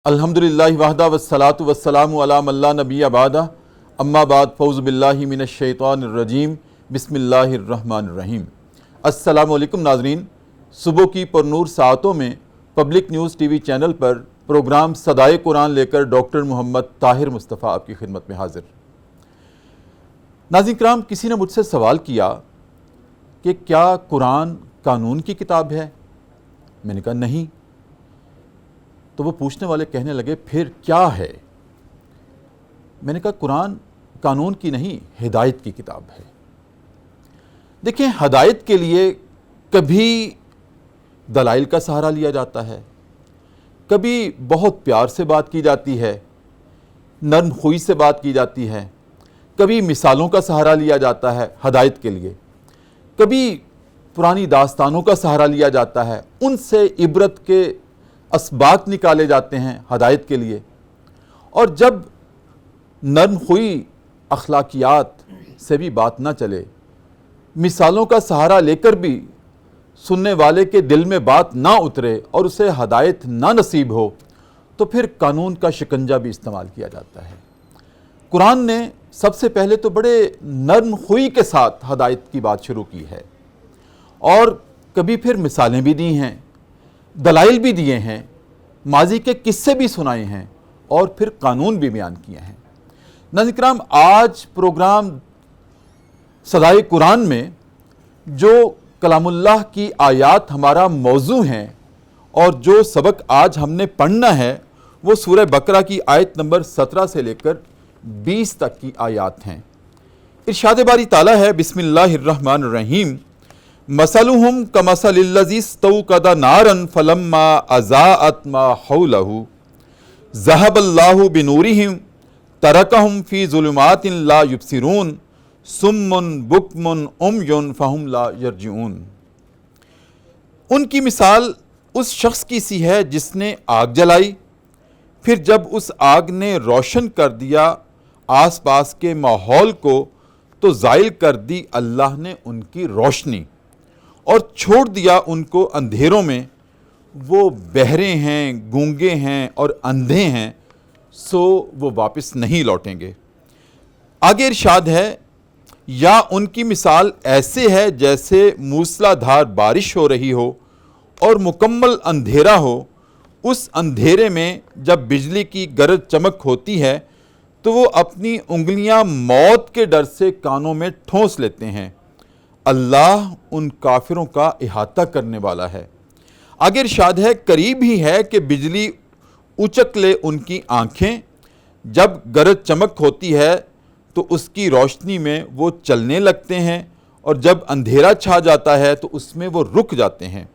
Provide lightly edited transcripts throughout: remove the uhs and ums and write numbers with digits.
الحمدللہ وحدہ والصلاۃ والسلام علی من لا نبی بعدہ اما بعد فاعوذ باللہ من الشیطان الرجیم بسم اللہ الرحمن الرحیم۔ السلام علیکم ناظرین، صبح کی پرنور ساعتوں میں پبلک نیوز ٹی وی چینل پر پروگرام صدائے قرآن لے کر ڈاکٹر محمد طاہر مصطفیٰ آپ کی خدمت میں حاضر۔ ناظرین کرام، کسی نے مجھ سے سوال کیا کہ کیا قرآن قانون کی کتاب ہے؟ میں نے کہا نہیں۔ تو وہ پوچھنے والے کہنے لگے پھر کیا ہے؟ میں نے کہا قرآن قانون کی نہیں، ہدایت کی کتاب ہے۔ دیکھیں، ہدایت کے لیے کبھی دلائل کا سہارا لیا جاتا ہے، کبھی بہت پیار سے بات کی جاتی ہے، نرم خوئی سے بات کی جاتی ہے، کبھی مثالوں کا سہارا لیا جاتا ہے ہدایت کے لیے، کبھی پرانی داستانوں کا سہارا لیا جاتا ہے، ان سے عبرت کے اسباق نکالے جاتے ہیں ہدایت کے لیے۔ اور جب نرم خوئی اخلاقیات سے بھی بات نہ چلے، مثالوں کا سہارا لے کر بھی سننے والے کے دل میں بات نہ اترے اور اسے ہدایت نہ نصیب ہو، تو پھر قانون کا شکنجہ بھی استعمال کیا جاتا ہے۔ قرآن نے سب سے پہلے تو بڑے نرم خوئی کے ساتھ ہدایت کی بات شروع کی ہے، اور کبھی پھر مثالیں بھی دی ہیں، دلائل بھی دیے ہیں، ماضی کے قصے بھی سنائے ہیں، اور پھر قانون بھی بیان کیے ہیں۔ ناظرین کرام، آج پروگرام صدائے قرآن میں جو کلام اللہ کی آیات ہمارا موضوع ہیں اور جو سبق آج ہم نے پڑھنا ہے وہ سورہ بقرہ کی آیت نمبر 17 سے لے کر 20 تک کی آیات ہیں۔ ارشاد باری تعالیٰ ہے، بسم اللہ الرحمن الرحیم، مثلهم كمثل الذي استوقد نارا فلما اضاءت ما حوله ذهب الله بنورهم تركهم في ظلمات لا يبصرون صم بكم عمي فهم لا يرجعون۔ ان کی مثال اس شخص کی سی ہے جس نے آگ جلائی، پھر جب اس آگ نے روشن کر دیا آس پاس کے ماحول کو تو زائل کر دی اللہ نے ان کی روشنی اور چھوڑ دیا ان کو اندھیروں میں۔ وہ بہرے ہیں، گونگے ہیں اور اندھے ہیں، سو وہ واپس نہیں لوٹیں گے۔ آگے ارشاد ہے، یا ان کی مثال ایسے ہے جیسے موسلا دھار بارش ہو رہی ہو اور مکمل اندھیرا ہو، اس اندھیرے میں جب بجلی کی گرج چمک ہوتی ہے تو وہ اپنی انگلیاں موت کے ڈر سے کانوں میں ٹھونس لیتے ہیں۔ اللہ ان کافروں کا احاطہ کرنے والا ہے۔ آگے ارشاد ہے، قریب ہی ہے کہ بجلی اچک لے ان کی آنکھیں، جب گرج چمک ہوتی ہے تو اس کی روشنی میں وہ چلنے لگتے ہیں، اور جب اندھیرا چھا جاتا ہے تو اس میں وہ رک جاتے ہیں۔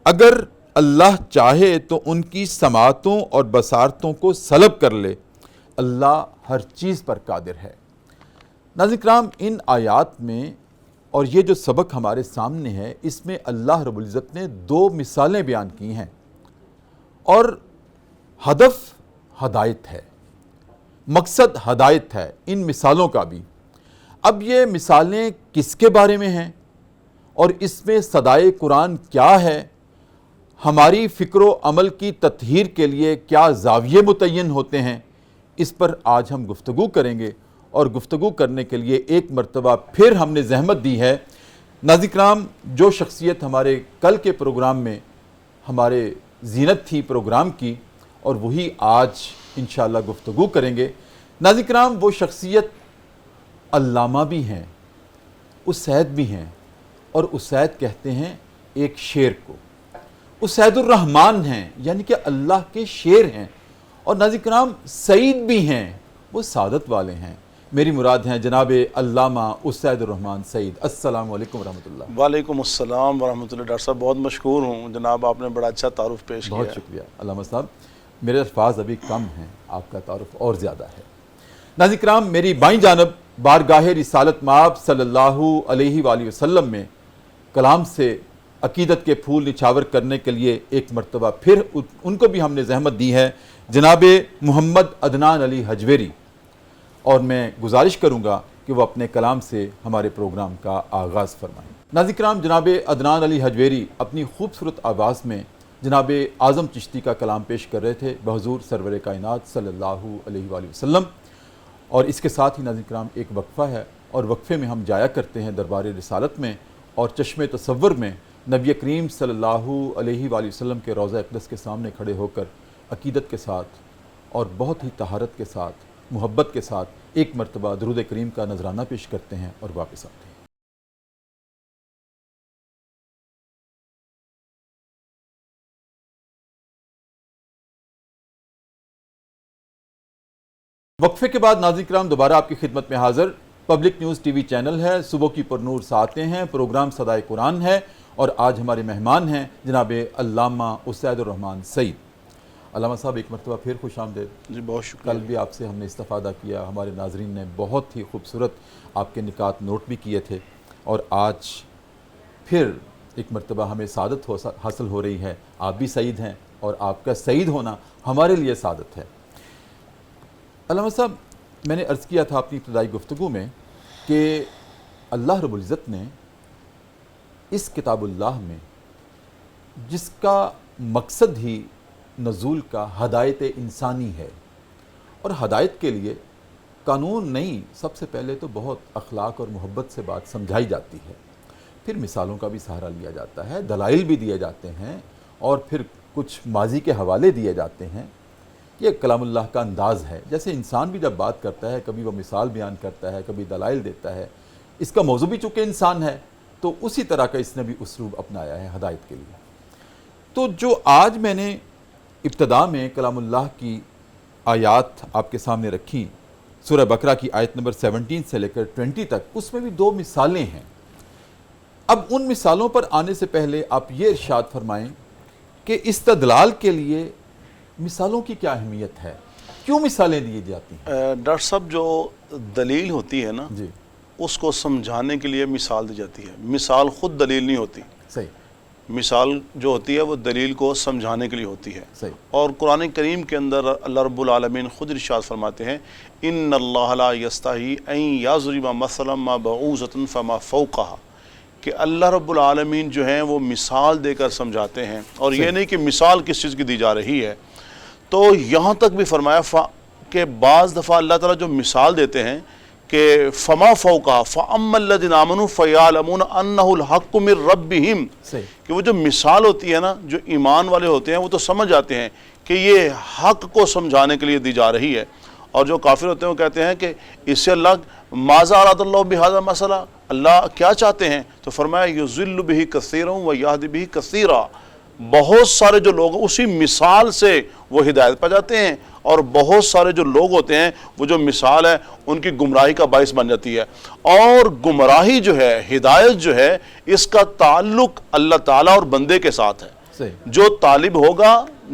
اگر اللہ چاہے تو ان کی سماعتوں اور بصارتوں کو سلب کر لے، اللہ ہر چیز پر قادر ہے۔ ناظرین کرام، ان آیات میں اور یہ جو سبق ہمارے سامنے ہے، اس میں اللہ رب العزت نے 2 مثالیں بیان کی ہیں، اور ہدف ہدایت ہے، مقصد ہدایت ہے ان مثالوں کا بھی۔ اب یہ مثالیں کس کے بارے میں ہیں اور اس میں صدائے قرآن کیا ہے، ہماری فکر و عمل کی تطہیر کے لیے کیا زاویے متعین ہوتے ہیں، اس پر آج ہم گفتگو کریں گے۔ اور گفتگو کرنے کے لیے ایک مرتبہ پھر ہم نے زحمت دی ہے۔ ناظرین کرام، جو شخصیت ہمارے کل کے پروگرام میں ہمارے زینت تھی پروگرام کی، اور وہی آج انشاءاللہ گفتگو کریں گے۔ ناظرین کرام، وہ شخصیت علامہ بھی ہیں، اسید بھی ہیں، اور اسید کہتے ہیں ایک شیر کو۔ اسید الرحمن ہیں، یعنی کہ اللہ کے شیر ہیں، اور ناظرین کرام سعید بھی ہیں، وہ سعادت والے ہیں۔ میری مراد ہیں جناب علامہ اسید الرحمن سعید۔ السلام علیکم ورحمۃ اللہ۔ وعلیکم السلام ورحمۃ اللہ۔ ڈاکٹر صاحب بہت مشکور ہوں جناب، آپ نے بڑا اچھا تعارف پیش کیا۔ بہت شکریہ علامہ صاحب، میرے الفاظ ابھی کم ہیں، آپ کا تعارف اور زیادہ ہے۔ ناظرین کرام، میری بائیں جانب بارگاہ رسالت مآب صلی اللہ علیہ وآلہ وسلم میں کلام سے عقیدت کے پھول نچھاور کرنے کے لیے ایک مرتبہ پھر ان کو بھی ہم نے زحمت دی ہے، جناب محمد عدنان علی حجویری، اور میں گزارش کروں گا کہ وہ اپنے کلام سے ہمارے پروگرام کا آغاز فرمائیں۔ ناظرین کرام، جناب عدنان علی حجویری اپنی خوبصورت آواز میں جناب اعظم چشتی کا کلام پیش کر رہے تھے بحضور سرور کائنات صلی اللہ علیہ وآلہ وسلم۔ اور اس کے ساتھ ہی ناظرین کرام ایک وقفہ ہے، اور وقفے میں ہم جایا کرتے ہیں دربار رسالت میں اور چشم تصور میں نبی کریم صلی اللہ علیہ وآلہ وسلم کے روضہ اقدس کے سامنے کھڑے ہو کر عقیدت کے ساتھ اور بہت ہی طہارت کے ساتھ، محبت کے ساتھ ایک مرتبہ درود کریم کا نذرانہ پیش کرتے ہیں اور واپس آتے ہیں۔ وقفے کے بعد ناظرین کرام دوبارہ آپ کی خدمت میں حاضر۔ پبلک نیوز ٹی وی چینل ہے، صبح کی پرنور ساعتیں ہیں، پروگرام صدائے قرآن ہے، اور آج ہمارے مہمان ہیں جناب علامہ اسید الرحمن سعید۔ علامہ صاحب ایک مرتبہ پھر خوش آمدید۔ جی بہت شکریہ۔ کل بھی آپ سے ہم نے استفادہ کیا، ہمارے ناظرین نے بہت ہی خوبصورت آپ کے نکات نوٹ بھی کیے تھے، اور آج پھر ایک مرتبہ ہمیں سعادت حاصل ہو رہی ہے۔ آپ بھی سعید ہیں، اور آپ کا سعید ہونا ہمارے لیے سعادت ہے۔ علامہ صاحب، میں نے عرض کیا تھا اپنی ابتدائی گفتگو میں کہ اللہ رب العزت نے اس کتاب اللہ میں، جس کا مقصد ہی نزول کا ہدایت انسانی ہے، اور ہدایت کے لیے قانون نہیں، سب سے پہلے تو بہت اخلاق اور محبت سے بات سمجھائی جاتی ہے، پھر مثالوں کا بھی سہارا لیا جاتا ہے، دلائل بھی دیے جاتے ہیں، اور پھر کچھ ماضی کے حوالے دیے جاتے ہیں۔ یہ کلام اللہ کا انداز ہے۔ جیسے انسان بھی جب بات کرتا ہے، کبھی وہ مثال بیان کرتا ہے، کبھی دلائل دیتا ہے، اس کا موضوع بھی چونکہ انسان ہے، تو اسی طرح کا اس نے بھی اسلوب اپنایا ہے ہدایت کے لیے۔ تو جو آج میں نے ابتدا میں کلام اللہ کی آیات آپ کے سامنے رکھی، سورہ بقرہ کی آیت نمبر 17 سے لے کر 20 تک، اس میں بھی 2 مثالیں ہیں۔ اب ان مثالوں پر آنے سے پہلے آپ یہ ارشاد فرمائیں کہ استدلال کے لیے مثالوں کی کیا اہمیت ہے، کیوں مثالیں دی جاتی ہیں؟ ڈاکٹر صاحب، جو دلیل ہوتی ہے نا، جی اس کو سمجھانے کے لیے مثال دی جاتی ہے۔ مثال خود دلیل نہیں ہوتی، صحیح، مثال جو ہوتی ہے وہ دلیل کو سمجھانے کے لیے ہوتی ہے۔ صحیح، اور قرآن کریم کے اندر اللہ رب العالمین خود ارشاد فرماتے ہیں، ان اللہ لا یستحی ان یضرب مثلا ما بعوضۃ فما فوقہا، کہ اللہ رب العالمین جو ہیں وہ مثال دے کر سمجھاتے ہیں، اور یہ نہیں کہ مثال کس چیز کی دی جا رہی ہے۔ تو یہاں تک بھی فرمایا کہ بعض دفعہ اللہ تعالیٰ جو مثال دیتے ہیں کہ فما فوقہا فاما الذین آمنوا فیعلمون انہ الحق من ربہم، کہ وہ جو مثال ہوتی ہے نا، جو ایمان والے ہوتے ہیں وہ تو سمجھ جاتے ہیں کہ یہ حق کو سمجھانے کے لیے دی جا رہی ہے، اور جو کافر ہوتے ہیں وہ کہتے ہیں کہ اس سے اللہ ماذا اراد اللہ بہذا مسئلہ، اللہ کیا چاہتے ہیں؟ تو فرمایا یضل بہ کثیرا ویہدی بہ کثیرا، بہت سارے جو لوگ اسی مثال سے وہ ہدایت پا جاتے ہیں، اور بہت سارے جو لوگ ہوتے ہیں وہ جو مثال ہے ان کی گمراہی کا باعث بن جاتی ہے۔ اور گمراہی جو ہے، ہدایت جو ہے، اس کا تعلق اللہ تعالیٰ اور بندے کے ساتھ ہے۔ جو طالب ہوگا،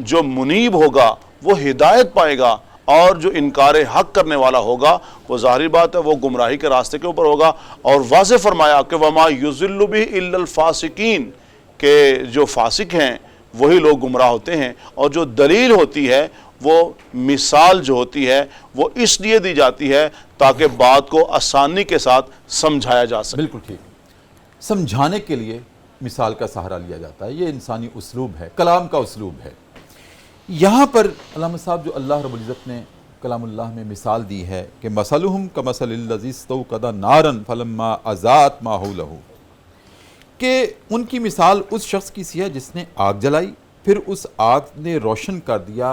جو منیب ہوگا، وہ ہدایت پائے گا، اور جو انکار حق کرنے والا ہوگا وہ ظاہری بات ہے وہ گمراہی کے راستے کے اوپر ہوگا۔ اور واضح فرمایا کہ وما یضل بہ الا الفاسقین، کہ جو فاسق ہیں وہی لوگ گمراہ ہوتے ہیں۔ اور جو دلیل ہوتی ہے، وہ مثال جو ہوتی ہے، وہ اس لیے دی جاتی ہے تاکہ بات کو آسانی کے ساتھ سمجھایا جا سکے۔ بالکل ٹھیک، سمجھانے کے لیے مثال کا سہارا لیا جاتا ہے، یہ انسانی اسلوب ہے، کلام کا اسلوب ہے۔ یہاں پر علامہ صاحب جو اللہ رب العزت نے کلام اللہ میں مثال دی ہے کہ مثلہم کمثل الذی استوقد نارا فلما اضاءت ما حولہ، کہ ان کی مثال اس شخص کی سی ہے جس نے آگ جلائی، پھر اس آگ نے روشن کر دیا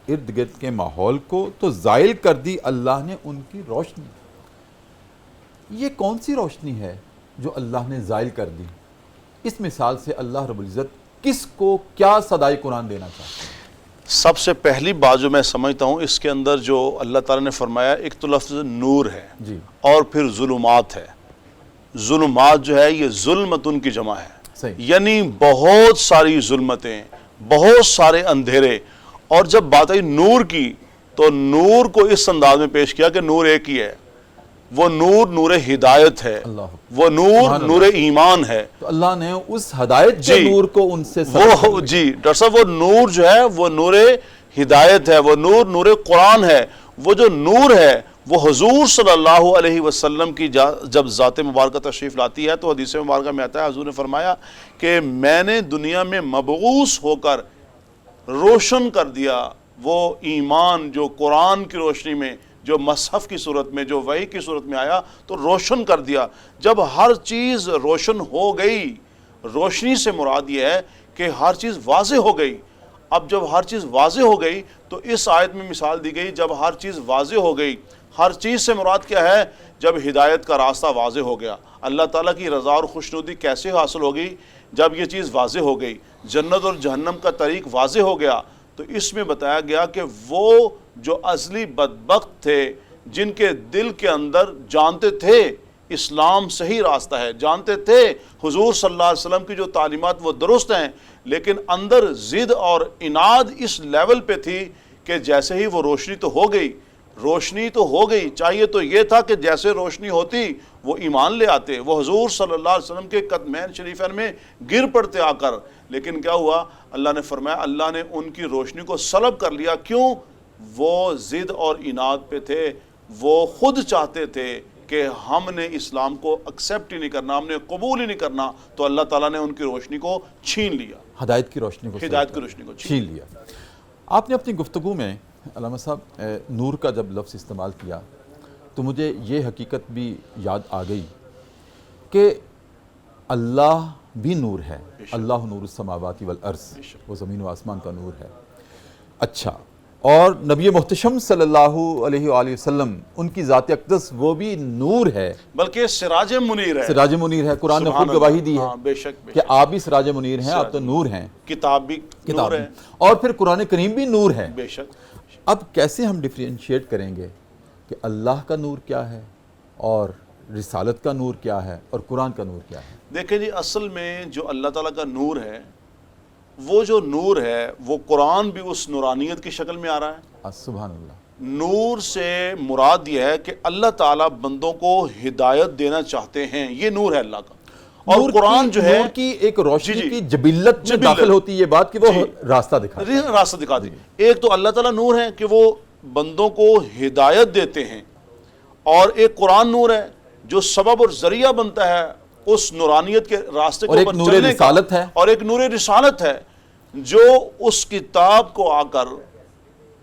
ارد گرد کے ماحول کو، تو زائل کر دی اللہ نے ان کی روشنی۔ یہ کون سی روشنی ہے جو اللہ نے زائل کر دی؟ اس مثال سے اللہ رب العزت کس کو کیا صدائے قرآن دینا چاہتے ہیں؟ سب سے پہلی بات جو میں سمجھتا ہوں اس کے اندر جو اللہ تعالیٰ نے فرمایا، ایک تو لفظ نور ہے، جی، اور پھر ظلمات ہے۔ ظلمات جو ہے یہ ظلمتن کی جمع ہے، صحیح، یعنی بہت ساری ظلمتیں، بہت سارے اندھیرے۔ اور جب بات آئی نور کی تو نور کو اس انداز میں پیش کیا کہ نور ایک ہی ہے، وہ نور نور ہدایت ہے، اللہ، وہ نور نور ایمان ہے۔ تو اللہ نے اس ہدایت کے نور کو ان سے وہ جی ڈاکٹر صاحب، وہ نور جو ہے وہ نور ہدایت ہے، وہ نور نور قرآن ہے۔ وہ جو نور ہے وہ حضور صلی اللہ علیہ وسلم کی جب ذات مبارکہ تشریف لاتی ہے تو حدیث مبارکہ میں آتا ہے، حضور نے فرمایا کہ میں نے دنیا میں مبعوث ہو کر روشن کر دیا وہ ایمان جو قرآن کی روشنی میں، جو مصحف کی صورت میں، جو وحی کی صورت میں آیا، تو روشن کر دیا۔ جب ہر چیز روشن ہو گئی، روشنی سے مراد یہ ہے کہ ہر چیز واضح ہو گئی۔ اب جب ہر چیز واضح ہو گئی تو اس آیت میں مثال دی گئی، جب ہر چیز واضح ہو گئی، ہر چیز سے مراد کیا ہے؟ جب ہدایت کا راستہ واضح ہو گیا، اللہ تعالیٰ کی رضا اور خوشنودی کیسے حاصل ہوگی؟ جب یہ چیز واضح ہو گئی، جنت اور جہنم کا طریق واضح ہو گیا، تو اس میں بتایا گیا کہ وہ جو ازلی بدبخت تھے، جن کے دل کے اندر جانتے تھے اسلام صحیح راستہ ہے، جانتے تھے حضور صلی اللہ علیہ وسلم کی جو تعلیمات وہ درست ہیں، لیکن اندر ضد اور عناد اس لیول پہ تھی کہ جیسے ہی وہ روشنی تو ہو گئی، روشنی تو ہو گئی، چاہیے تو یہ تھا کہ جیسے روشنی ہوتی وہ ایمان لے آتے، وہ حضور صلی اللہ علیہ وسلم کے قدمین شریفین میں گر پڑتے آ کر، لیکن کیا ہوا؟ اللہ نے فرمایا اللہ نے ان کی روشنی کو سلب کر لیا۔ کیوں؟ وہ ضد اور عناد پہ تھے، وہ خود چاہتے تھے کہ ہم نے اسلام کو ایکسیپٹ ہی نہیں کرنا، ہم نے قبول ہی نہیں کرنا، تو اللہ تعالیٰ نے ان کی روشنی کو چھین لیا، ہدایت کی روشنی کو ہدایت کی روشنی کو چھین لیا۔ آپ نے اپنی گفتگو میں علامہ صاحب نور کا جب لفظ استعمال کیا تو مجھے یہ حقیقت بھی یاد آ گئی کہ اللہ بھی نور ہے، اللہ نور السماوات والارض، وہ زمین و آسمان کا نور ہے۔ اچھا، اور نبی محتشم صلی اللہ علیہ وآلہ وسلم ان کی ذات اقدس وہ بھی نور ہے، بلکہ سراج منیر ہے، سراج منیر ہے۔ قرآن نے خود گواہی دی ہے بے شک کہ آپ بھی سراج منیر ہیں، آپ تو نور ہیں، کتاب بھی نور ہے، اور پھر قرآن کریم بھی نور ہے۔ بے شک۔ اب کیسے ہم ڈیفرینشیٹ کریں گے کہ اللہ کا نور کیا ہے اور رسالت کا نور کیا ہے اور قرآن کا نور کیا ہے؟ دیکھیں جی، اصل میں جو اللہ تعالیٰ کا نور ہے، وہ جو نور ہے وہ قرآن بھی اس نورانیت کی شکل میں آ رہا ہے۔ سبحان اللہ۔ نور سے مراد یہ ہے کہ اللہ تعالیٰ بندوں کو ہدایت دینا چاہتے ہیں، یہ نور ہے اللہ کا۔ اور قرآن جو ہے نور کی ایک روشنی کی جبلت میں داخل ہوتی ہے یہ بات کہ وہ راستہ دکھاتا ہے، راستہ دکھا دی۔ ایک تو اللہ تعالیٰ نور ہے کہ وہ بندوں کو ہدایت دیتے ہیں، اور ایک قرآن نور ہے جو سبب اور ذریعہ بنتا ہے اس نورانیت کے راستے کو پر چلنے کا، اور ایک نور رسالت ہے جو اس کتاب کو آ کر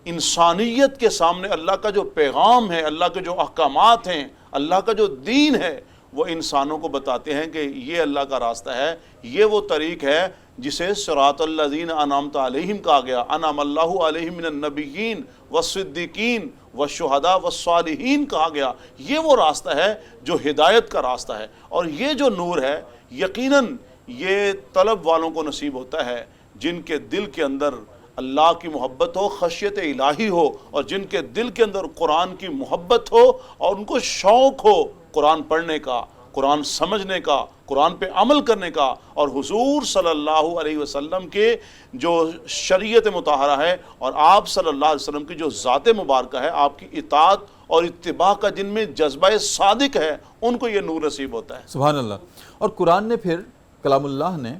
انسانیت کے سامنے اللہ کا جو پیغام ہے، اللہ کے جو احکامات ہیں، اللہ کا جو دین ہے، وہ انسانوں کو بتاتے ہیں کہ یہ اللہ کا راستہ ہے، یہ وہ طریق ہے جسے صراط الذین انعمت علیہم کہا گیا، انعم اللہ علیہم من النبیین والصدیقین والشہداء والصالحین کہا گیا۔ یہ وہ راستہ ہے جو ہدایت کا راستہ ہے، اور یہ جو نور ہے یقیناً یہ طلب والوں کو نصیب ہوتا ہے جن کے دل کے اندر اللہ کی محبت ہو، خشیت الہی ہو، اور جن کے دل کے اندر قرآن کی محبت ہو اور ان کو شوق ہو قرآن پڑھنے کا، قرآن سمجھنے کا، قرآن پہ عمل کرنے کا، اور حضور صلی اللہ علیہ وسلم کے جو شریعت مطہرہ ہے اور آپ صلی اللہ علیہ وسلم کی جو ذات مبارکہ ہے، آپ کی اطاعت اور اتباع کا جن میں جذبہ صادق ہے، ان کو یہ نور نصیب ہوتا ہے۔ سبحان اللہ۔ اور قرآن نے پھر کلام اللہ نے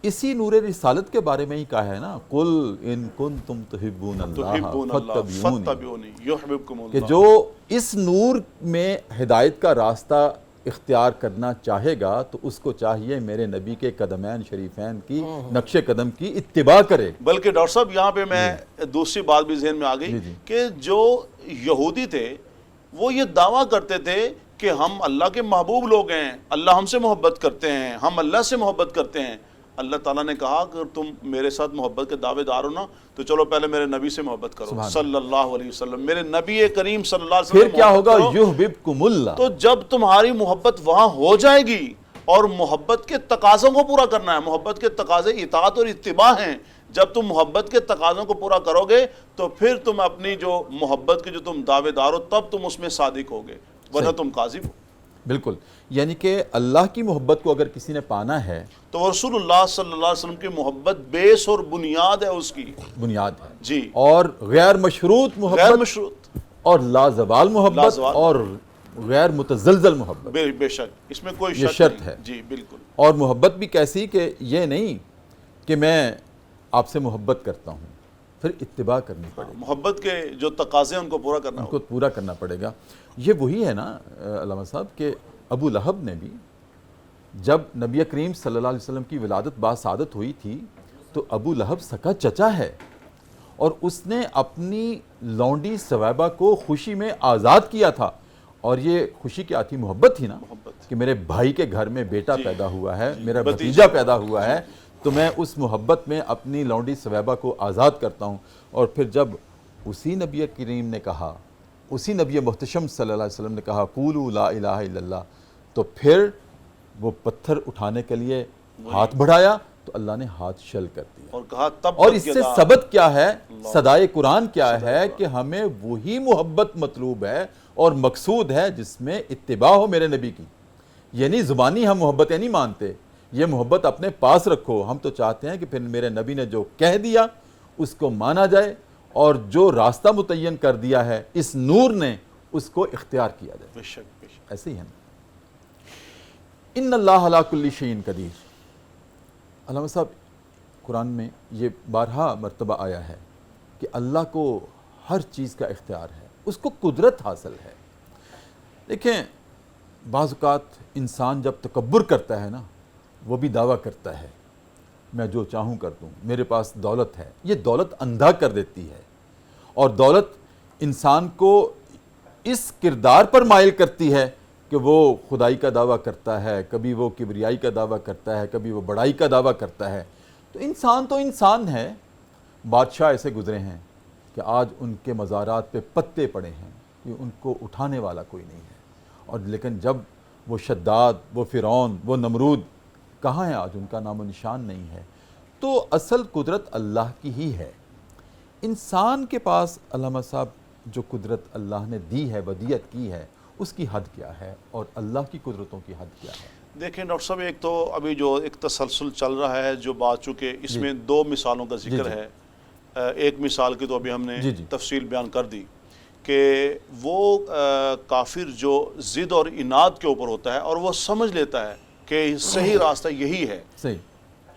اسی نور رسالت کے بارے میں ہی کہا ہے نا، قل ان کنتم تحبون اللہ فاتبعونی یحببکم اللہ، کہ جو اس نور میں ہدایت کا راستہ اختیار کرنا چاہے گا تو اس کو چاہیے میرے نبی کے قدمین شریفین کی نقش قدم کی اتباع کرے۔ بلکہ ڈاکٹر صاحب یہاں پہ میں دوسری بات بھی ذہن میں آ گئی کہ جو یہودی تھے وہ یہ دعویٰ کرتے تھے کہ ہم اللہ کے محبوب لوگ ہیں، اللہ ہم سے محبت کرتے ہیں، ہم اللہ سے محبت کرتے ہیں۔ اللہ تعالیٰ نے کہا کہ تم میرے ساتھ محبت کے دعوے دار ہو نا، تو چلو پہلے میرے نبی سے محبت کرو صلی اللہ علیہ وسلم، میرے نبی کریم صلی اللہ علیہ وسلم۔ پھر کیا ہوگا؟ یحببکم اللہ۔ تو جب تمہاری محبت وہاں ہو جائے گی، اور محبت کے تقاضوں کو پورا کرنا ہے، محبت کے تقاضے اطاعت اور اتباع ہیں، جب تم محبت کے تقاضوں کو پورا کرو گے تو پھر تم اپنی جو محبت کے جو تم دعوے دار ہو تب تم اس میں صادق ہوگے، ورنہ تم کاذب ہو۔ بالکل، یعنی کہ اللہ کی محبت کو اگر کسی نے پانا ہے تو رسول اللہ صلی اللہ علیہ وسلم کی محبت بیس اور بنیاد ہے، اس کی بنیاد ہے جی، اور غیر مشروط محبت، غیر مشروط اور لازوال محبت، اور غیر متزلزل محبت، بے شک اس میں کوئی یہ شرط ہے جی بالکل۔ اور محبت بھی کیسی کہ یہ نہیں کہ میں آپ سے محبت کرتا ہوں، پھر اتباع کرنی پڑے گی، محبت کے جو تقاضے ہیں ان کو پورا کرنا ان کو پورا کرنا پڑے گا۔ یہ وہی ہے نا علامہ صاحب کہ ابو لہب نے بھی جب نبی کریم صلی اللہ علیہ وسلم کی ولادت باسعادت ہوئی تھی تو ابو لہب سکا چچا ہے، اور اس نے اپنی لونڈی ثویبہ کو خوشی میں آزاد کیا تھا، اور یہ خوشی کیا تھی؟ محبت تھی نا، کہ میرے بھائی کے گھر میں بیٹا پیدا ہوا ہے، میرا بھتیجا پیدا ہوا ہے، تو میں اس محبت میں اپنی لونڈی ثویبہ کو آزاد کرتا ہوں۔ اور پھر جب اسی نبی کریم نے کہا، اسی نبی محتشم صلی اللہ علیہ وسلم نے کہا قولوا لا الہ الا اللہ، تو پھر وہ پتھر اٹھانے کے لیے ہاتھ بڑھایا تو اللہ نے ہاتھ شل کر دیا، اور کہا تب، اور اس سے ثبت کیا ہے، صدائے قرآن کیا ہے کہ ہمیں وہی محبت مطلوب ہے اور مقصود ہے جس میں اتباع ہو میرے نبی کی۔ یعنی زبانی ہم محبتیں نہیں مانتے، یہ محبت اپنے پاس رکھو، ہم تو چاہتے ہیں کہ پھر میرے نبی نے جو کہہ دیا اس کو مانا جائے، اور جو راستہ متعین کر دیا ہے اس نور نے اس کو اختیار کیا جائے۔ بے شک بے شک۔ ایسے ہی ہے نا۔ ان اللہ علی کل شیء قدیر، علامہ صاحب قرآن میں یہ بارہا مرتبہ آیا ہے کہ اللہ کو ہر چیز کا اختیار ہے، اس کو قدرت حاصل ہے۔ دیکھیں بعض اوقات انسان جب تکبر کرتا ہے نا، وہ بھی دعویٰ کرتا ہے میں جو چاہوں کر دوں، میرے پاس دولت ہے، یہ دولت اندھا کر دیتی ہے، اور دولت انسان کو اس کردار پر مائل کرتی ہے کہ وہ خدائی کا دعویٰ کرتا ہے، کبھی وہ کبریائی کا دعویٰ کرتا ہے، کبھی وہ بڑائی کا دعویٰ کرتا ہے۔ تو انسان ہے۔ بادشاہ ایسے گزرے ہیں کہ آج ان کے مزارات پہ پتے پڑے ہیں کہ ان کو اٹھانے والا کوئی نہیں ہے، اور لیکن جب وہ شداد، وہ فرعون، وہ نمرود کہاں ہیں آج؟ ان کا نام و نشان نہیں ہے۔ تو اصل قدرت اللہ کی ہی ہے۔ انسان کے پاس علامہ صاحب جو قدرت اللہ نے دی ہے، ودیعت کی ہے، اس کی حد کیا ہے، اور اللہ کی قدرتوں کی حد کیا ہے؟ دیکھیں ڈاکٹر صاحب، ایک تو ابھی جو ایک تسلسل چل رہا ہے جو بات، چونکہ اس میں دو مثالوں کا ذکر ہے۔ ایک مثال کی تو ابھی ہم نے تفصیل بیان کر دی کہ وہ کافر جو ضد اور اناد کے اوپر ہوتا ہے اور وہ سمجھ لیتا ہے کہ صحیح راستہ یہی ہے،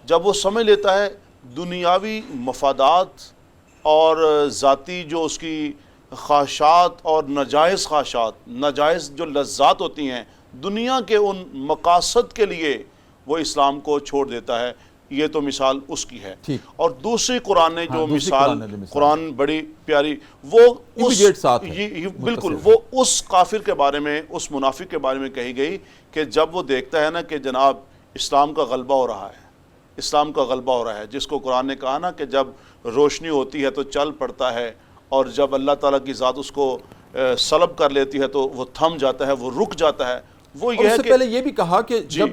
جب وہ سمجھ لیتا ہے دنیاوی مفادات اور ذاتی جو اس کی خواہشات اور ناجائز خواہشات، ناجائز جو لذات ہوتی ہیں دنیا کے ان مقاصد کے لیے وہ اسلام کو چھوڑ دیتا ہے۔ یہ تو مثال اس کی ہے۔ اور دوسری قرآن نے جو مثال، قرآن بڑی پیاری، وہ بالکل وہ اس کافر کے بارے میں، اس منافق کے بارے میں کہی گئی کہ جب وہ دیکھتا ہے نا کہ جناب اسلام کا غلبہ ہو رہا ہے، اسلام کا غلبہ ہو رہا ہے، جس کو قرآن نے کہا نا کہ جب روشنی ہوتی ہے تو چل پڑتا ہے، اور جب اللہ تعالیٰ کی ذات اس کو سلب کر لیتی ہے تو وہ تھم جاتا ہے، وہ رک جاتا ہے۔ وہ یہ ہے کہ پہلے یہ بھی کہا کہ جب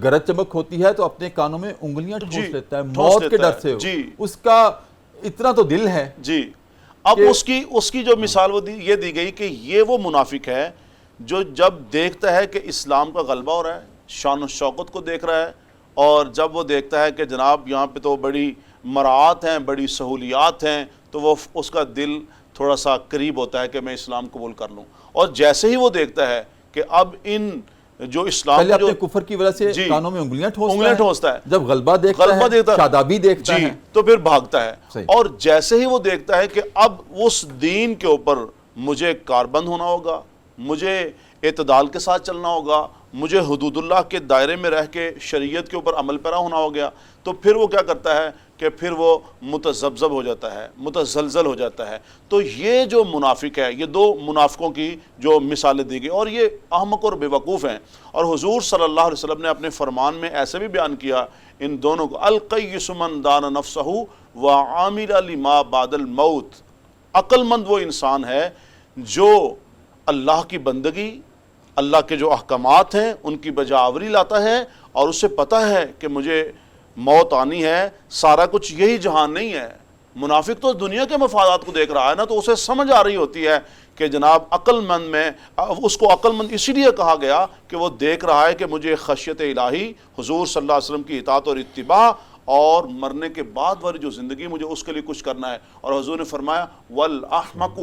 گرج چمک ہوتی ہے تو اپنے کانوں میں انگلیاں ٹھوس لیتا ہے، موت کے ڈر سے، اس کا اتنا تو دل ہے۔ جی اب اس کی جو مثال وہ یہ دی گئی کہ یہ وہ منافق ہے جو جب دیکھتا ہے کہ اسلام کا غلبہ ہو رہا ہے، شان و شوکت کو دیکھ رہا ہے، اور جب وہ دیکھتا ہے کہ جناب یہاں پہ تو بڑی مراعات ہیں، بڑی سہولیات ہیں، تو وہ اس کا دل تھوڑا سا قریب ہوتا ہے کہ میں اسلام قبول کر لوں۔ اور جیسے ہی وہ دیکھتا ہے کہ اب ان جو اسلام پہلے اپنے کفر کی وجہ سے کانوں میں انگلیاں ٹھونستا ہے، جب غلبہ دیکھتا ہے، شادابی دیکھتا ہے، تو پھر بھاگتا ہے۔ اور جیسے ہی وہ دیکھتا ہے کہ اب اس دین کے اوپر مجھے کاربند ہونا ہوگا، مجھے اعتدال کے ساتھ چلنا ہوگا، مجھے حدود اللہ کے دائرے میں رہ کے شریعت کے اوپر عمل پیرا ہونا ہو گیا، تو پھر وہ کیا کرتا ہے کہ پھر وہ متذبذب ہو جاتا ہے، متزلزل ہو جاتا ہے۔ تو یہ جو منافق ہے، یہ دو منافقوں کی جو مثالیں دی گئی، اور یہ احمق اور بے وقوف ہیں۔ اور حضور صلی اللہ علیہ وسلم نے اپنے فرمان میں ایسے بھی بیان کیا ان دونوں کو، القیس من دان نفسہ وعامل لما بعد الموت۔ عقل مند وہ انسان ہے جو اللہ کی بندگی، اللہ کے جو احکامات ہیں ان کی بجاوری لاتا ہے، اور اسے پتہ ہے کہ مجھے موت آنی ہے، سارا کچھ یہی جہان نہیں ہے۔ منافق تو دنیا کے مفادات کو دیکھ رہا ہے نا، تو اسے سمجھ آ رہی ہوتی ہے کہ جناب عقل مند میں، اس کو عقل مند اسی لیے کہا گیا کہ وہ دیکھ رہا ہے کہ مجھے خشیت الہی، حضور صلی اللہ علیہ وسلم کی اطاعت اور اتباع، اور مرنے کے بعد والی جو زندگی مجھے اس کے لیے کچھ کرنا ہے۔ اور حضور نے فرمایا والاحمق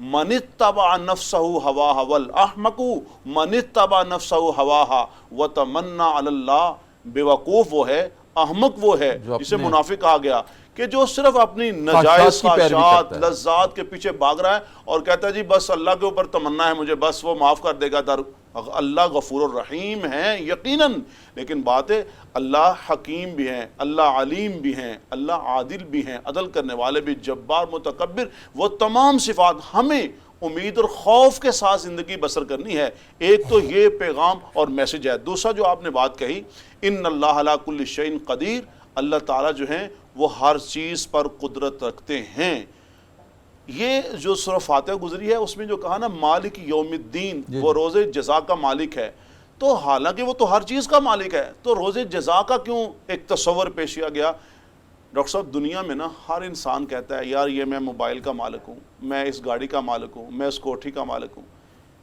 من اتبع نفسہ ہواہا، والاحمق من اتبع نفسہ ہواہا وتمنى علی اللہ۔ بے وقوف وہ ہے، احمق وہ ہے جسے منافق کہا گیا کہ جو صرف اپنی ناجائز خواہشات لذات کے پیچھے بھاگ رہا ہے اور کہتا ہے جی بس اللہ کے اوپر تمنا ہے مجھے، بس وہ معاف کر دے گا. اللہ غفور الرحیم ہیں یقیناً، لیکن بات ہے اللہ حکیم بھی ہیں، اللہ علیم بھی ہیں، اللہ عادل بھی ہیں، عدل کرنے والے بھی، جبار متکبر، وہ تمام صفات ہمیں امید اور خوف کے ساتھ زندگی بسر کرنی ہے. ایک تو یہ پیغام اور میسج ہے. دوسرا جو آپ نے بات کہی، ان اللہ علی کل شیء قدیر، اللہ تعالیٰ جو ہیں وہ ہر چیز پر قدرت رکھتے ہیں. یہ جو سورہ فاتحہ گزری ہے اس میں جو کہا نا مالک یوم الدین، وہ روز جزا کا مالک ہے، تو حالانکہ وہ تو ہر چیز کا مالک ہے، تو روز جزا کا کیوں ایک تصور پیش کیا گیا؟ ڈاکٹر صاحب دنیا میں نا ہر انسان کہتا ہے یار یہ میں موبائل کا مالک ہوں، میں اس گاڑی کا مالک ہوں، میں اس کوٹھی کا مالک ہوں.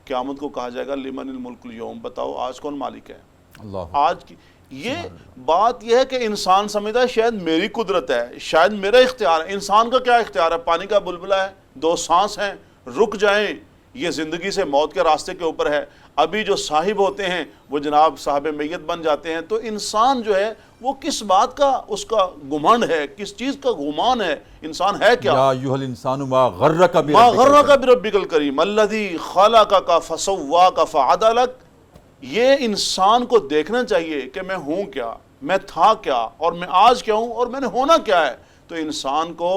قیامت کو کہا جائے گا لمن الملک اليوم، بتاؤ آج کون مالک ہے؟ اللہ. آج کی یہ بات یہ ہے کہ انسان سمجھتا ہے شاید میری قدرت ہے، شاید میرا اختیار ہے. انسان کا کیا اختیار ہے؟ پانی کا بلبلا ہے، 2 سانس ہیں، رک جائیں، یہ زندگی سے موت کے راستے کے اوپر ہے. ابھی جو صاحب ہوتے ہیں وہ جناب صاحب میت بن جاتے ہیں. تو انسان جو ہے وہ کس بات کا اس کا گمنڈ ہے، کس چیز کا گمان ہے؟ انسان ہے کیا؟ یا ایھا الانسان ما غرک ما غرک بربک الکریم الذی خلقک فسواک فعدلک. یہ انسان کو دیکھنا چاہیے کہ میں ہوں کیا، میں تھا کیا، اور میں آج کیا ہوں، اور میں نے ہونا کیا ہے. تو انسان کو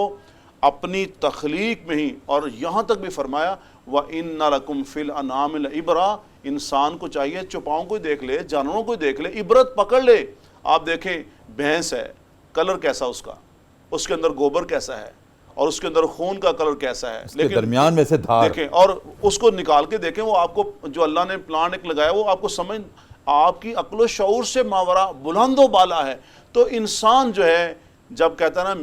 اپنی تخلیق میں ہی، اور یہاں تک بھی فرمایا وَإِنَّ لَكُمْ فِي الْأَنْعَامِ لَعِبْرَةً، انسان کو چاہیے چوپاؤں کو دیکھ لے، جانوروں کو دیکھ لے، عبرت پکڑ لے. آپ دیکھیں بھینس ہے، کلر کیسا اس کے اندر گوبر کیسا ہے، اور اس کے اندر خون کا کلر کیسا ہے، لیکن درمیان میں سے دھار دیکھیں، اور اس کو نکال کے دیکھیں، وہ آپ کو جو اللہ نے پلانٹ ایک لگایا وہ آپ کو سمجھ، آپ کی عقل و شعور سے ماورا بلند و بالا ہے. تو انسان جو ہے جب کہتا ہے نا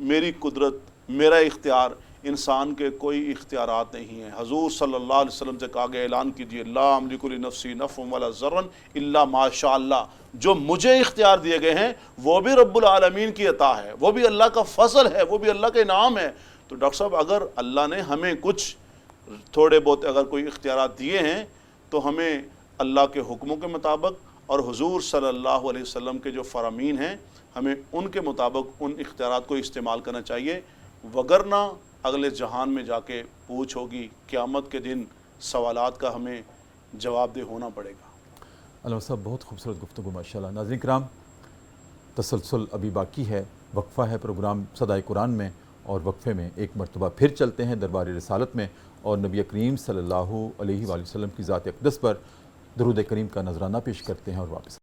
میری قدرت، میرا اختیار، انسان کے کوئی اختیارات نہیں ہیں. حضور صلی اللہ علیہ وسلم سے کہا گیا اعلان کیجئے لا املک لنفسی نفعا ولا ضرا الا ما شاء اللہ. جو مجھے اختیار دیے گئے ہیں وہ بھی رب العالمین کی عطا ہے، وہ بھی اللہ کا فضل ہے، وہ بھی اللہ کا انعام ہے. تو ڈاکٹر صاحب اگر اللہ نے ہمیں کچھ تھوڑے بہت اگر کوئی اختیارات دیے ہیں تو ہمیں اللہ کے حکموں کے مطابق اور حضور صلی اللہ علیہ وسلم کے جو فرامین ہیں ہمیں ان کے مطابق ان اختیارات کو استعمال کرنا چاہیے. وگرنہ اگلے جہان میں جا کے پوچھ ہوگی، قیامت کے دن سوالات کا ہمیں جواب دہ ہونا پڑے گا. علامہ صاحب بہت خوبصورت گفتگو ماشاءاللہ. ناظرین کرام، تسلسل ابھی باقی ہے، وقفہ ہے پروگرام صدائے قرآن میں، اور وقفے میں ایک مرتبہ پھر چلتے ہیں دربار رسالت میں اور نبی کریم صلی اللہ علیہ وآلہ وسلم کی ذات اقدس پر درود کریم کا نذرانہ پیش کرتے ہیں اور واپس.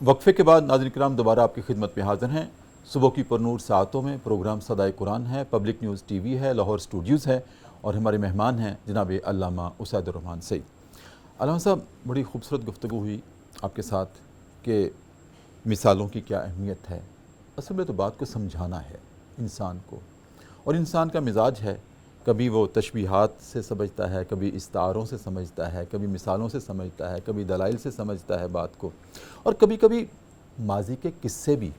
وقفے کے بعد ناظرین کرام دوبارہ آپ کی خدمت میں حاضر ہیں. صبح کی پرنور ساعتوں میں پروگرام صدائے قرآن ہے، پبلک نیوز ٹی وی ہے، لاہور اسٹوڈیوز ہے، اور ہمارے مہمان ہیں جناب علامہ اسید الرحمن سعید. علامہ صاحب بڑی خوبصورت گفتگو ہوئی آپ کے ساتھ کہ مثالوں کی کیا اہمیت ہے. اصل میں تو بات کو سمجھانا ہے انسان کو، اور انسان کا مزاج ہے کبھی وہ تشبیہات سے سمجھتا ہے، کبھی استعاروں سے سمجھتا ہے، کبھی مثالوں سے سمجھتا ہے، کبھی دلائل سے سمجھتا ہے بات کو، اور کبھی کبھی ماضی کے قصے بھی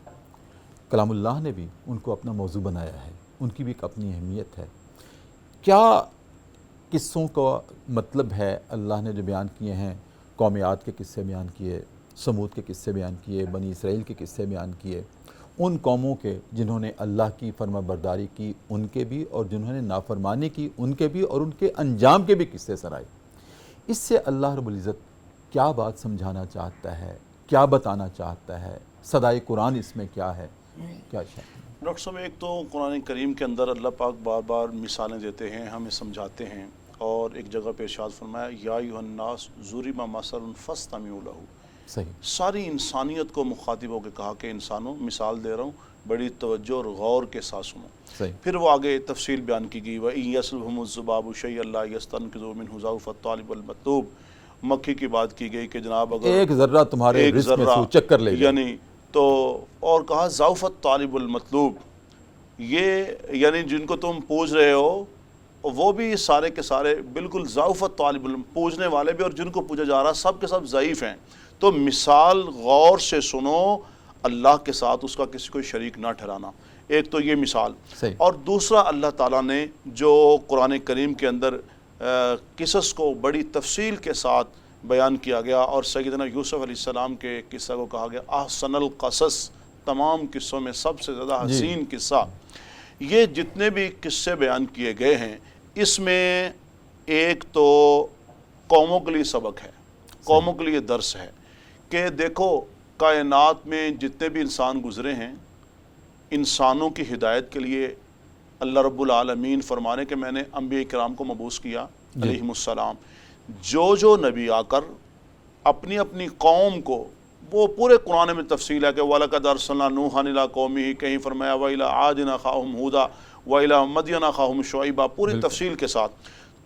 کلام اللہ نے بھی ان کو اپنا موضوع بنایا ہے، ان کی بھی ایک اپنی اہمیت ہے. کیا قصوں کا مطلب ہے اللہ نے جو بیان کیے ہیں، قوم عاد کے قصے بیان کیے، سمود کے قصے بیان کیے، بنی اسرائیل کے قصے بیان کیے، ان قوموں کے جنہوں نے اللہ کی فرما برداری کی ان کے بھی، اور جنہوں نے نافرمانی کی ان کے بھی، اور ان کے انجام کے بھی قصے سرائے. اس سے اللہ رب العزت کیا بات سمجھانا چاہتا ہے، کیا بتانا چاہتا ہے؟ صدائے قرآن اس میں کیا ہے، کیا شاید؟ ڈاکٹر صاحب ایک تو قرآن کریم کے اندر اللہ پاک بار بار مثالیں دیتے ہیں، ہمیں سمجھاتے ہیں، اور ایک جگہ پہ ارشاد فرمایا یا ایھا الناس ضرب مثل فاستمعوا لہ. صحیح. ساری انسانیت کو مخاطب ہو کے کہا کہ انسانوں مثال دے رہا ہوں، بڑی توجہ اور غور کے ساتھ سنو. صحیح. پھر وہ آگے تفصیل بیان کی گئی وَإِن يَسْلُبْهُمُ الذُّبَابُ شَيْئًا لَا يَسْتَنقِذُوهُ مِنْهُ ضَعْفَ الطَّالِبِ وَالْمَطْلُوبِ. مکھی کی بات کی گئی کہ جناب اگر ایک ذرہ تمہارے رزق میں سے چکر لے جائے، یعنی تو، اور کہا ضعف الطالب المطلوب، یہ یعنی جن کو تم پوج رہے ہو وہ بھی سارے کے سارے بالکل ضعف الطالب، پوجنے والے بھی اور جن کو پوجا جا رہا سب کے سب ضعیف ہیں. تو مثال غور سے سنو، اللہ کے ساتھ اس کا کسی کو شریک نہ ٹھہرانا. ایک تو یہ مثال. صحیح. اور دوسرا اللہ تعالیٰ نے جو قرآن کریم کے اندر قصص کو بڑی تفصیل کے ساتھ بیان کیا گیا، اور سیدنا یوسف علیہ السلام کے قصہ کو کہا گیا احسن القصص، تمام قصوں میں سب سے زیادہ حسین قصہ۔ یہ جتنے بھی قصے بیان کیے گئے ہیں، اس میں ایک تو قوموں کے لیے سبق ہے، قوموں کے لیے درس ہے کہ دیکھو کائنات میں جتنے بھی انسان گزرے ہیں، انسانوں کی ہدایت کے لیے اللہ رب العالمین فرمانے کہ میں نے انبیاء کرام کو مبعوث کیا علیہم السلام، جو نبی آ کر اپنی اپنی قوم کو، وہ پورے قرآن میں تفصیل ہے کہ وَلَقَدْ أَرْسَلْنَا نُوحًا إِلَىٰ قَوْمِهِ، کہیں فرمایا وَإِلَىٰ عَادٍ أَخَاهُمْ هُودًا وَإِلَىٰ مَدْيَنَ أَخَاهُمْ شُعَيْبًا، پوری تفصیل کے ساتھ۔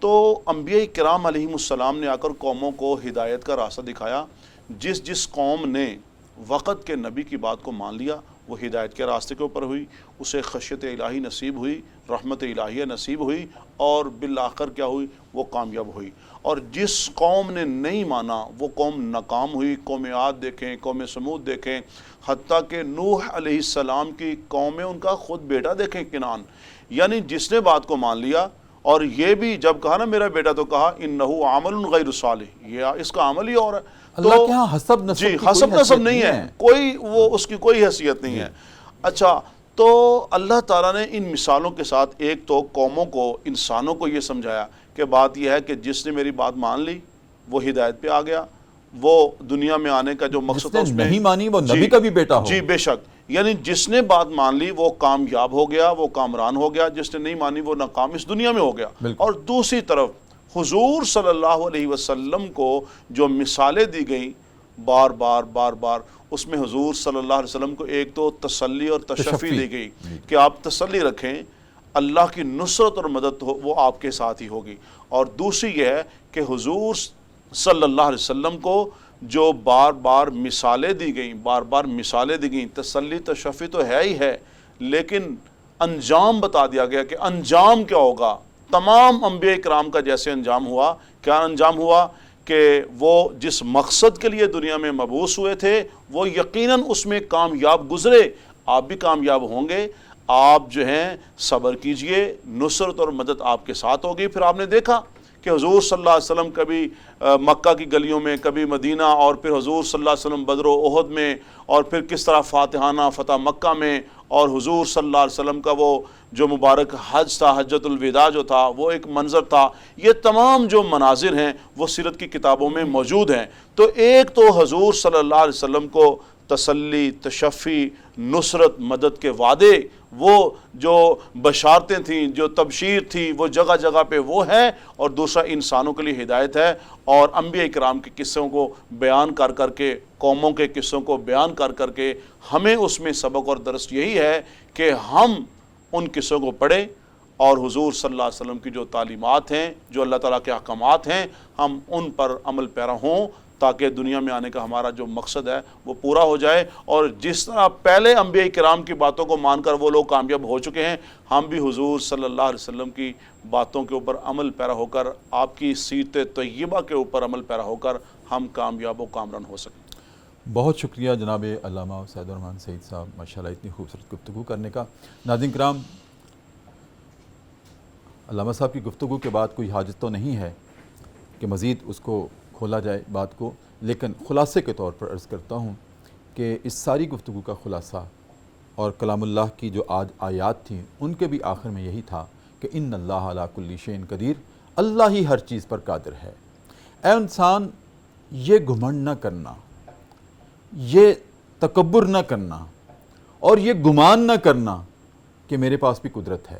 تو انبیاء کرام علیہم السلام نے آ کر قوموں کو ہدایت کا راستہ دکھایا۔ جس قوم نے وقت کے نبی کی بات کو مان لیا، وہ ہدایت کے راستے کے اوپر ہوئی، اسے خشیت الہی نصیب ہوئی، رحمت الہیہ نصیب ہوئی، اور بالآخر کیا ہوئی؟ وہ کامیاب ہوئی۔ اور جس قوم نے نہیں مانا، وہ قوم ناکام ہوئی۔ قوم عاد دیکھیں، قوم سمود دیکھیں، حتیٰ کہ نوح علیہ السلام کی قوم میں ان کا خود بیٹا دیکھیں کنعان، یعنی جس نے بات کو مان لیا، اور یہ بھی جب کہا نا میرا بیٹا، تو کہا انہو عمل غیر صالح، یہ اس کا عمل ہی اور ہے۔ اللہ کے ہاں حسب نسب جی، کی کوئی حسب نسب حیثیت نہیں ہے، کوئی وہ اس کی کوئی حیثیت نہیں ہے۔ اچھا، تو اللہ تعالیٰ نے ان مثالوں کے ساتھ ایک تو قوموں کو، انسانوں کو یہ سمجھایا کہ بات یہ ہے کہ جس نے میری بات مان لی وہ ہدایت پہ آ گیا، وہ دنیا میں آنے کا جو مقصد تھا جس اس نے میں نہیں مانی وہ نبی کا بھی بیٹا ہو۔ جی بے شک، یعنی جس نے بات مان لی وہ کامیاب ہو گیا، وہ کامران ہو گیا، جس نے نہیں مانی وہ ناکام اس دنیا میں ہو گیا۔ اور دوسری طرف حضور صلی اللہ علیہ وسلم کو جو مثالیں دی گئیں بار بار، اس میں حضور صلی اللہ علیہ وسلم کو ایک تو تسلی اور تشفی دی گئی کہ آپ تسلی رکھیں، اللہ کی نصرت اور مدد وہ آپ کے ساتھ ہی ہوگی۔ اور دوسری یہ ہے کہ حضور صلی اللہ علیہ وسلم کو جو بار بار مثالیں دی گئیں، تسلی تشفی تو ہے ہی ہے، لیکن انجام بتا دیا گیا کہ انجام کیا ہوگا۔ تمام انبیاء کرام کا جیسے انجام ہوا، کیا انجام ہوا کہ وہ جس مقصد کے لیے دنیا میں مبعوث ہوئے تھے وہ یقیناً اس میں کامیاب گزرے۔ آپ بھی کامیاب ہوں گے، آپ جو ہیں صبر کیجئے، نصرت اور مدد آپ کے ساتھ ہوگی۔ پھر آپ نے دیکھا کہ حضور صلی اللہ علیہ وسلم کبھی مکہ کی گلیوں میں، کبھی مدینہ، اور پھر حضور صلی اللہ علیہ وسلم بدر و احد میں، اور پھر کس طرح فاتحانہ فتح مکہ میں، اور حضور صلی اللہ علیہ وسلم کا وہ جو مبارک حج تھا، حجۃ الوداع جو تھا، وہ ایک منظر تھا۔ یہ تمام جو مناظر ہیں وہ سیرت کی کتابوں میں موجود ہیں۔ تو ایک تو حضور صلی اللہ علیہ وسلم کو تسلی، تشفی، نصرت، مدد کے وعدے، وہ جو بشارتیں تھیں، جو تبشیر تھی، وہ جگہ جگہ پہ وہ ہے، اور دوسرا انسانوں کے لیے ہدایت ہے۔ اور انبیاء کرام کے قصوں کو بیان کر کے، قوموں کے قصوں کو بیان کر کے ہمیں اس میں سبق اور درس یہی ہے کہ ہم ان قصوں کو پڑھیں، اور حضور صلی اللہ علیہ وسلم کی جو تعلیمات ہیں، جو اللہ تعالیٰ کے احکامات ہیں، ہم ان پر عمل پیرا ہوں، تاکہ دنیا میں آنے کا ہمارا جو مقصد ہے وہ پورا ہو جائے۔ اور جس طرح پہلے انبیاء کرام کی باتوں کو مان کر وہ لوگ کامیاب ہو چکے ہیں، ہم بھی حضور صلی اللہ علیہ وسلم کی باتوں کے اوپر عمل پیرا ہو کر، آپ کی سیرت طیبہ کے اوپر عمل پیرا ہو کر ہم کامیاب و کامران ہو سکیں۔ بہت شکریہ جناب علامہ سید الرحمن سعید صاحب، ماشاءاللہ اتنی خوبصورت گفتگو کرنے کا۔ ناظرین کرام، علامہ صاحب کی گفتگو کے بعد کوئی حاجت تو نہیں ہے کہ مزید اس کو کھولا جائے بات کو، لیکن خلاصے کے طور پر عرض کرتا ہوں کہ اس ساری گفتگو کا خلاصہ اور کلام اللہ کی جو آج آیات تھیں ان کے بھی آخر میں یہی تھا کہ ان اللہ علی کل شیء قدیر، اللہ ہی ہر چیز پر قادر ہے۔ اے انسان، یہ گھمنڈ نہ کرنا، یہ تکبر نہ کرنا، اور یہ گمان نہ کرنا کہ میرے پاس بھی قدرت ہے۔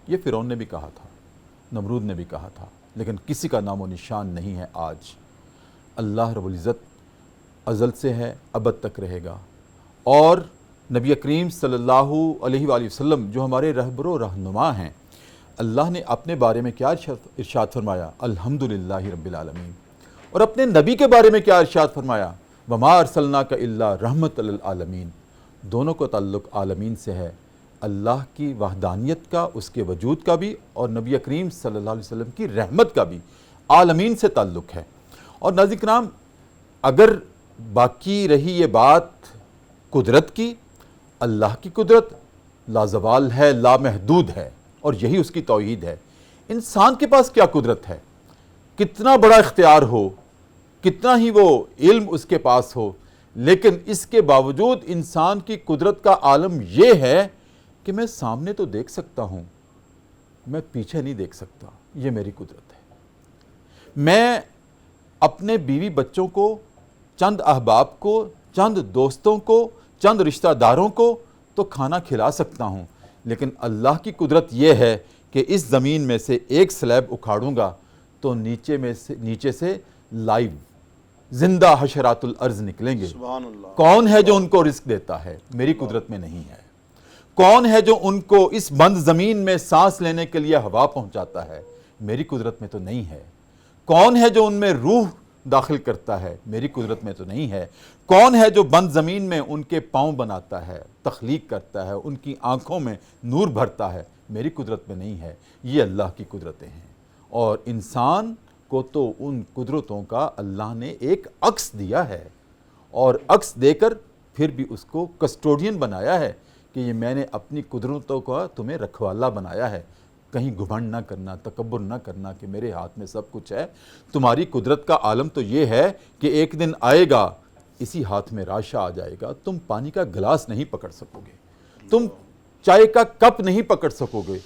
یہ فرعون نے بھی کہا تھا، نمرود نے بھی کہا تھا، لیکن کسی کا نام و نشان نہیں ہے آج۔ اللہ رب العزت ازل سے ہے، ابد تک رہے گا۔ اور نبی کریم صلی اللہ علیہ وآلہ وسلم جو ہمارے رہبر و رہنما ہیں، اللہ نے اپنے بارے میں کیا ارشاد فرمایا؟ الحمدللہ رب العالمین۔ اور اپنے نبی کے بارے میں کیا ارشاد فرمایا؟ وما ارسلناک الا رحمت للعالمین۔ دونوں کا تعلق عالمین سے ہے، اللہ کی وحدانیت کا، اس کے وجود کا بھی، اور نبی کریم صلی اللہ علیہ وسلم کی رحمت کا بھی عالمین سے تعلق ہے۔ اور ناظرین کرام، اگر باقی رہی یہ بات قدرت کی، اللہ کی قدرت لازوال ہے، لامحدود ہے، اور یہی اس کی توحید ہے۔ انسان کے پاس کیا قدرت ہے، کتنا بڑا اختیار ہو، کتنا ہی وہ علم اس کے پاس ہو، لیکن اس کے باوجود انسان کی قدرت کا عالم یہ ہے کہ میں سامنے تو دیکھ سکتا ہوں، میں پیچھے نہیں دیکھ سکتا۔ یہ میری قدرت ہے۔ میں اپنے بیوی بچوں کو، چند احباب کو، چند دوستوں کو، چند رشتہ داروں کو تو کھانا کھلا سکتا ہوں، لیکن اللہ کی قدرت یہ ہے کہ اس زمین میں سے ایک سلیب اکھاڑوں گا تو نیچے سے لائیو زندہ حشرات الارض نکلیں گے۔ سبحان اللہ۔ کون ہے جو ان کو رزق دیتا ہے؟ میری قدرت میں نہیں ہے۔ کون ہے جو ان کو اس بند زمین میں سانس لینے کے لیے ہوا پہنچاتا ہے؟ میری قدرت میں تو نہیں ہے۔ کون ہے جو ان میں روح داخل کرتا ہے؟ میری قدرت میں تو نہیں ہے۔ کون ہے جو بند زمین میں ان کے پاؤں بناتا ہے، تخلیق کرتا ہے، ان کی آنکھوں میں نور بھرتا ہے؟ میری قدرت میں نہیں ہے۔ یہ اللہ کی قدرتیں ہیں، اور انسان کو تو ان قدرتوں کا اللہ نے ایک عکس دیا ہے، اور عکس دے کر پھر بھی اس کو کسٹوڈین بنایا ہے کہ یہ میں نے اپنی قدرتوں کا تمہیں رکھوالا بنایا ہے۔ کہیں گھمنڈ نہ کرنا، تکبر نہ کرنا کہ میرے ہاتھ میں سب کچھ ہے۔ تمہاری قدرت کا عالم تو یہ ہے کہ ایک دن آئے گا، اسی ہاتھ میں راشا آ جائے گا، تم پانی کا گلاس نہیں پکڑ سکو گے، تم چائے کا کپ نہیں پکڑ سکو گے۔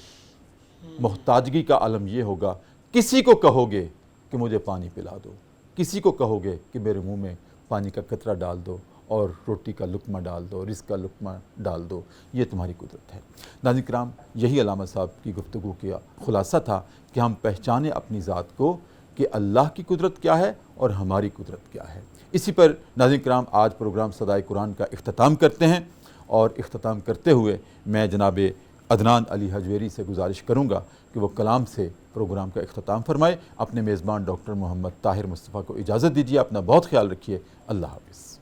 محتاجگی کا عالم یہ ہوگا، کسی کو کہو گے کہ مجھے پانی پلا دو، کسی کو کہو گے کہ میرے منہ میں پانی کا قطرہ ڈال دو اور روٹی کا لقمہ ڈال دو، رزق کا لقمہ ڈال دو۔ یہ تمہاری قدرت ہے۔ ناظرین کرام، یہی علامہ صاحب کی گفتگو کا خلاصہ تھا کہ ہم پہچانیں اپنی ذات کو کہ اللہ کی قدرت کیا ہے اور ہماری قدرت کیا ہے۔ اسی پر ناظرین کرام آج پروگرام صدائے قرآن کا اختتام کرتے ہیں، اور اختتام کرتے ہوئے میں جناب عدنان علی حجویری سے گزارش کروں گا کہ وہ کلام سے پروگرام کا اختتام فرمائے۔ اپنے میزبان ڈاکٹر محمد طاہر مصطفیٰ کو اجازت دیجیے۔ اپنا بہت خیال رکھیے۔ اللہ حافظ۔